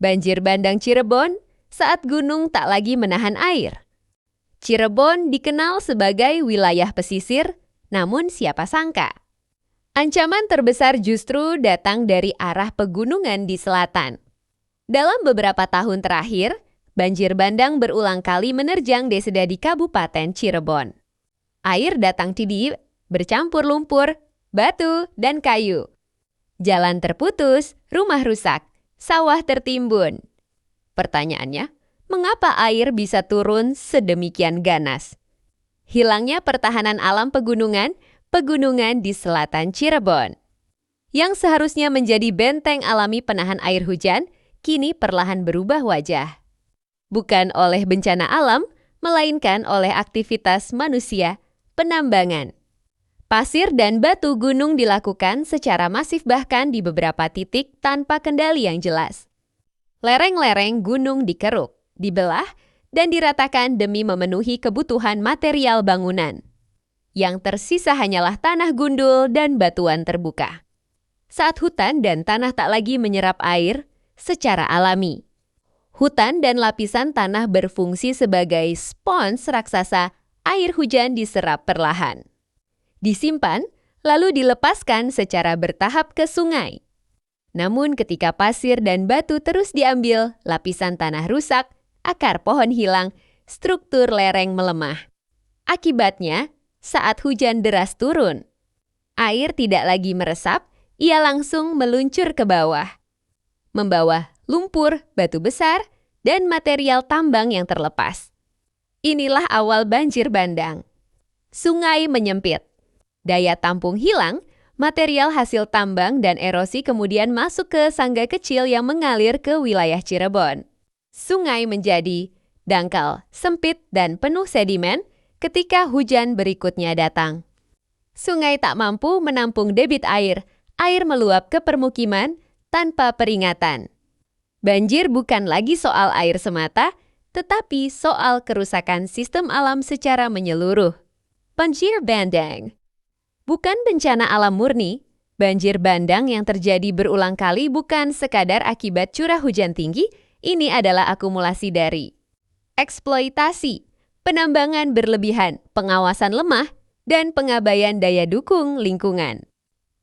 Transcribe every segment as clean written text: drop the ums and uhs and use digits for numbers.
Banjir bandang Cirebon saat gunung tak lagi menahan air. Cirebon dikenal sebagai wilayah pesisir, namun siapa sangka? Ancaman terbesar justru datang dari arah pegunungan di selatan. Dalam beberapa tahun terakhir, banjir bandang berulang kali menerjang desa di Kabupaten Cirebon. Air datang tidih, bercampur lumpur, batu, dan kayu. Jalan terputus, rumah rusak, sawah tertimbun. Pertanyaannya, mengapa air bisa turun sedemikian ganas? Hilangnya pertahanan alam pegunungan di selatan Cirebon. Yang seharusnya menjadi benteng alami penahan air hujan, kini perlahan berubah wajah. Bukan oleh bencana alam, melainkan oleh aktivitas manusia, penambangan. Pasir dan batu gunung dilakukan secara masif bahkan di beberapa titik tanpa kendali yang jelas. Lereng-lereng gunung dikeruk, dibelah, dan diratakan demi memenuhi kebutuhan material bangunan. Yang tersisa hanyalah tanah gundul dan batuan terbuka. Saat hutan dan tanah tak lagi menyerap air secara alami. Hutan dan lapisan tanah berfungsi sebagai spons raksasa, air hujan diserap perlahan. Disimpan, lalu dilepaskan secara bertahap ke sungai. Namun ketika pasir dan batu terus diambil, lapisan tanah rusak, akar pohon hilang, struktur lereng melemah. Akibatnya, saat hujan deras turun, air tidak lagi meresap, ia langsung meluncur ke bawah. Membawa lumpur, batu besar, dan material tambang yang terlepas. Inilah awal banjir bandang. Sungai menyempit. Daya tampung hilang, material hasil tambang dan erosi kemudian masuk ke Sangga kecil yang mengalir ke wilayah Cirebon. Sungai menjadi dangkal, sempit, dan penuh sedimen ketika hujan berikutnya datang. Sungai tak mampu menampung debit air meluap ke permukiman tanpa peringatan. Banjir bukan lagi soal air semata, tetapi soal kerusakan sistem alam secara menyeluruh. Banjir bandang bukan bencana alam murni. Banjir bandang yang terjadi berulang kali bukan sekadar akibat curah hujan tinggi, ini adalah akumulasi dari eksploitasi, penambangan berlebihan, pengawasan lemah, dan pengabaian daya dukung lingkungan.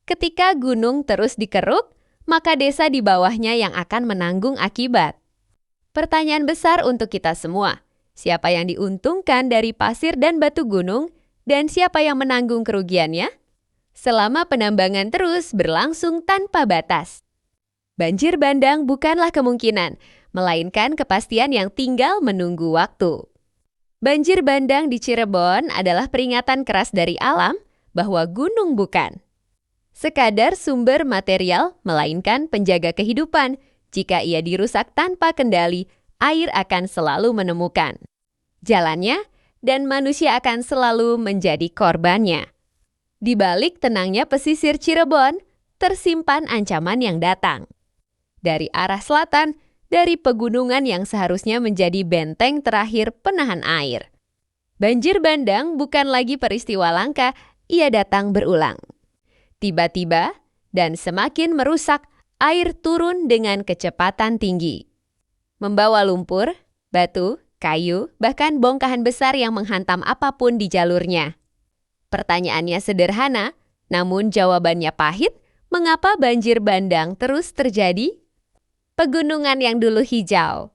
Ketika gunung terus dikeruk, maka desa di bawahnya yang akan menanggung akibat. Pertanyaan besar untuk kita semua, siapa yang diuntungkan dari pasir dan batu gunung, dan siapa yang menanggung kerugiannya? Selama penambangan terus berlangsung tanpa batas. Banjir bandang bukanlah kemungkinan, melainkan kepastian yang tinggal menunggu waktu. Banjir bandang di Cirebon adalah peringatan keras dari alam bahwa gunung bukan sekadar sumber material, melainkan penjaga kehidupan. Jika ia dirusak tanpa kendali, air akan selalu menemukan jalannya dan manusia akan selalu menjadi korbannya. Di balik tenangnya pesisir Cirebon, tersimpan ancaman yang datang. Dari arah selatan, dari pegunungan yang seharusnya menjadi benteng terakhir penahan air. Banjir bandang bukan lagi peristiwa langka, ia datang berulang. Tiba-tiba dan semakin merusak, air turun dengan kecepatan tinggi. Membawa lumpur, batu, kayu, bahkan bongkahan besar yang menghantam apapun di jalurnya. Pertanyaannya sederhana, namun jawabannya pahit. Mengapa banjir bandang terus terjadi? Pegunungan yang dulu hijau,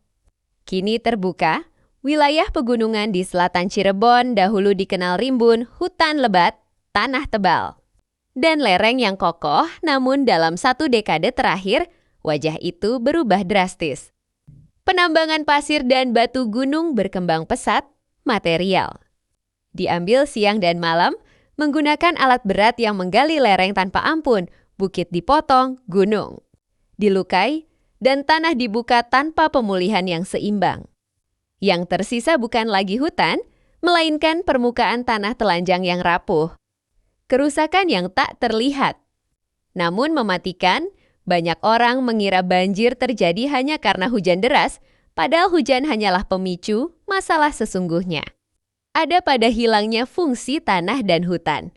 kini terbuka. Wilayah pegunungan di selatan Cirebon dahulu dikenal rimbun, hutan lebat, tanah tebal, dan lereng yang kokoh. Namun dalam 1 dekade terakhir, wajah itu berubah drastis. Penambangan pasir dan batu gunung berkembang pesat, material diambil siang dan malam, menggunakan alat berat yang menggali lereng tanpa ampun, bukit dipotong, gunung dilukai, dan tanah dibuka tanpa pemulihan yang seimbang. Yang tersisa bukan lagi hutan, melainkan permukaan tanah telanjang yang rapuh. Kerusakan yang tak terlihat, namun mematikan. Banyak orang mengira banjir terjadi hanya karena hujan deras, padahal hujan hanyalah pemicu masalah sesungguhnya. Ada pada hilangnya fungsi tanah dan hutan.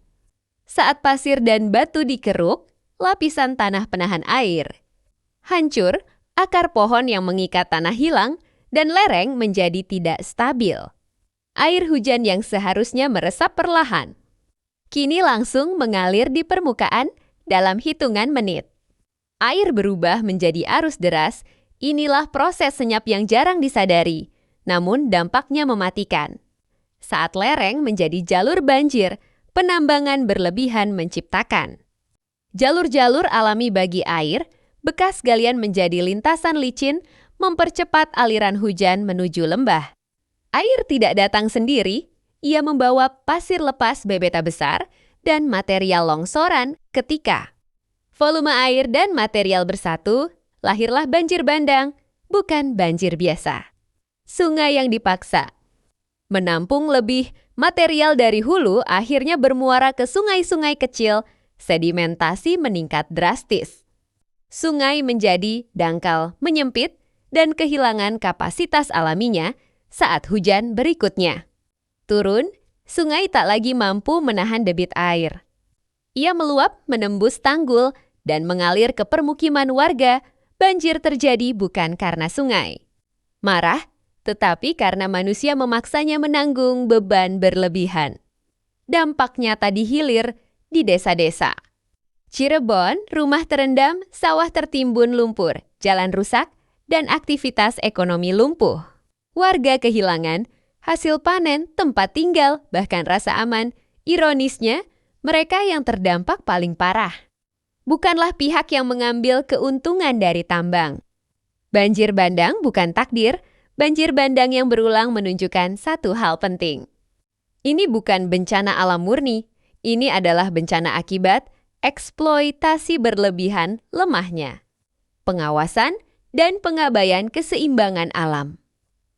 Saat pasir dan batu dikeruk, lapisan tanah penahan air hancur, akar pohon yang mengikat tanah hilang, dan lereng menjadi tidak stabil. Air hujan yang seharusnya meresap perlahan, kini langsung mengalir di permukaan dalam hitungan menit. Air berubah menjadi arus deras. Inilah proses senyap yang jarang disadari, namun dampaknya mematikan. Saat lereng menjadi jalur banjir, penambangan berlebihan menciptakan jalur-jalur alami bagi air, bekas galian menjadi lintasan licin, mempercepat aliran hujan menuju lembah. Air tidak datang sendiri, ia membawa pasir lepas bebeta besar dan material longsoran ketika volume air dan material bersatu, lahirlah banjir bandang, bukan banjir biasa. Sungai yang dipaksa menampung lebih material dari hulu akhirnya bermuara ke sungai-sungai kecil, sedimentasi meningkat drastis. Sungai menjadi dangkal menyempit dan kehilangan kapasitas alaminya saat hujan berikutnya turun, sungai tak lagi mampu menahan debit air. Ia meluap menembus tanggul dan mengalir ke permukiman warga. Banjir terjadi bukan karena sungai marah, tetapi karena manusia memaksanya menanggung beban berlebihan. Dampak nyata di hilir di desa-desa. Cirebon, rumah terendam, sawah tertimbun lumpur, jalan rusak, dan aktivitas ekonomi lumpuh. Warga kehilangan hasil panen, tempat tinggal, bahkan rasa aman. Ironisnya, mereka yang terdampak paling parah. Bukanlah pihak yang mengambil keuntungan dari tambang. Banjir bandang bukan takdir, banjir bandang yang berulang menunjukkan satu hal penting. Ini bukan bencana alam murni, ini adalah bencana akibat eksploitasi berlebihan lemahnya pengawasan dan pengabaian keseimbangan alam.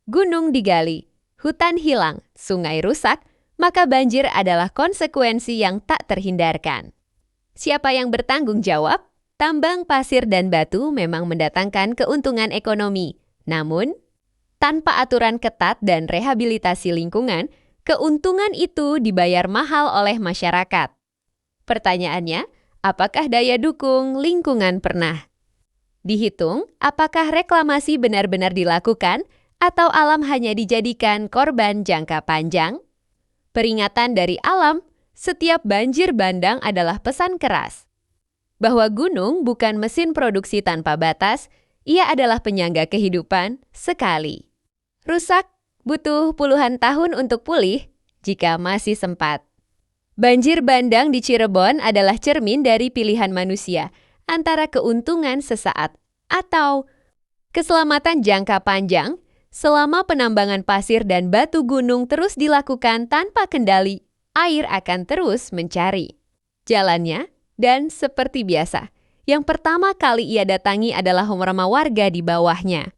Gunung digali, hutan hilang, sungai rusak, maka banjir adalah konsekuensi yang tak terhindarkan. Siapa yang bertanggung jawab? Tambang pasir dan batu memang mendatangkan keuntungan ekonomi. Namun, tanpa aturan ketat dan rehabilitasi lingkungan, keuntungan itu dibayar mahal oleh masyarakat. Pertanyaannya, apakah daya dukung lingkungan pernah dihitung? Apakah reklamasi benar-benar dilakukan atau alam hanya dijadikan korban jangka panjang? Peringatan dari alam, setiap banjir bandang adalah pesan keras bahwa gunung bukan mesin produksi tanpa batas, ia adalah penyangga kehidupan sekali. Rusak butuh puluhan tahun untuk pulih jika masih sempat. Banjir bandang di Cirebon adalah cermin dari pilihan manusia antara keuntungan sesaat atau keselamatan jangka panjang. Selama penambangan pasir dan batu gunung terus dilakukan tanpa kendali, air akan terus mencari jalannya. Dan seperti biasa, yang pertama kali ia datangi adalah rumah warga di bawahnya.